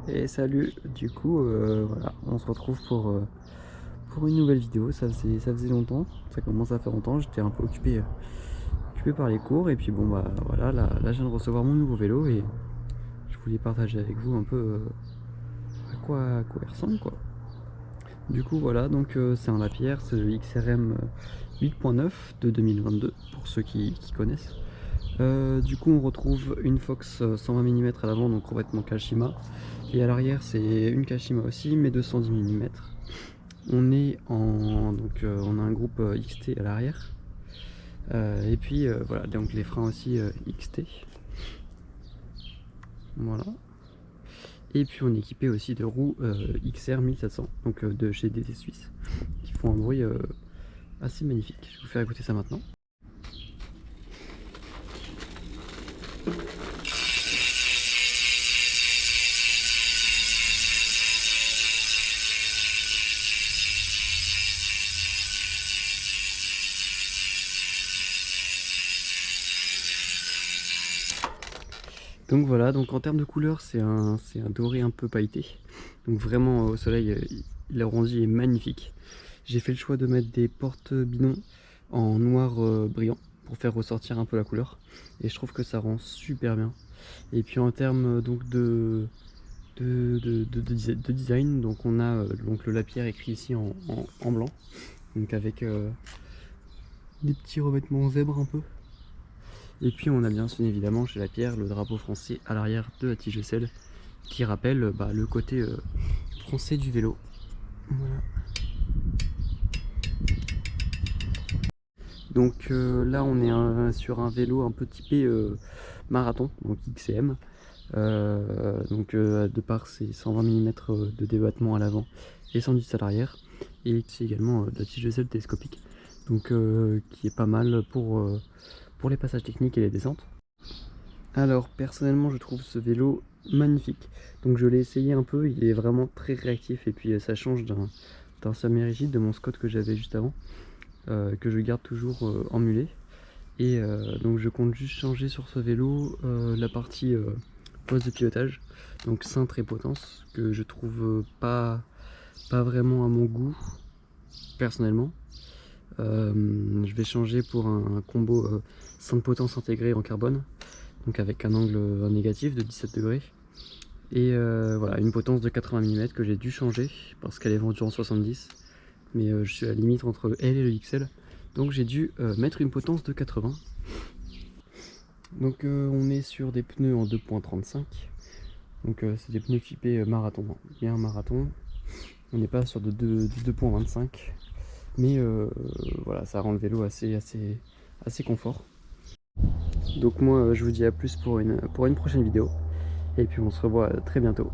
Et salut, du coup voilà, on se retrouve pour une nouvelle vidéo. Ça faisait longtemps, ça commence à faire longtemps, j'étais un peu occupé par les cours. Et puis bon bah voilà, là je viens de recevoir mon nouveau vélo et je voulais partager avec vous un peu à quoi il ressemble quoi. Du coup voilà, donc c'est un Lapierre, c'est le XRM 8.9 de 2022 pour ceux qui connaissent. Du coup on retrouve une Fox 120 mm à l'avant, donc complètement Kashima, et à l'arrière c'est une Kashima aussi mais 210 mm. On est on a un groupe XT à l'arrière, et puis voilà, donc les freins aussi XT, voilà. Et puis on est équipé aussi de roues XR 1700, donc de chez DT Suisse, qui font un bruit assez magnifique. Je vais vous faire écouter ça maintenant. Donc voilà, donc en termes de couleur, c'est un doré un peu pailleté. Donc vraiment au soleil, le rendu est magnifique. J'ai fait le choix de mettre des portes binons en noir brillant pour faire ressortir un peu la couleur. Et je trouve que ça rend super bien. Et puis en termes donc de design, donc on a donc le Lapierre écrit ici en blanc. Donc avec des petits revêtements zèbre un peu. Et puis on a bien évidemment chez Lapierre le drapeau français à l'arrière de la tige de selle, qui rappelle le côté français du vélo. Voilà. Donc là on est sur un vélo un peu typé marathon, donc XCM. De par ses 120 mm de débattement à l'avant et 110 à l'arrière, et c'est également de la tige de selle télescopique, donc qui est pas mal pour les passages techniques et les descentes. Alors personnellement je trouve ce vélo magnifique, donc je l'ai essayé un peu, il est vraiment très réactif, et puis ça change d'un semi-rigide de mon Scott que j'avais juste avant, que je garde toujours en mulet. Et donc je compte juste changer sur ce vélo la partie poste de pilotage, donc cintre et potence, que je trouve pas vraiment à mon goût personnellement. Je vais changer pour un combo cintre potence intégré en carbone, donc avec un angle négatif de 17 degrés. Et voilà, une potence de 80 mm que j'ai dû changer parce qu'elle est vendue en 70, mais je suis à la limite entre le L et le XL, donc j'ai dû mettre une potence de 80. Donc on est sur des pneus en 2.35, donc c'est des pneus typés marathon, bien marathon. On n'est pas sur de 2.25, mais voilà, ça rend le vélo assez confort. Donc moi je vous dis à plus pour une prochaine vidéo, et puis on se revoit très bientôt.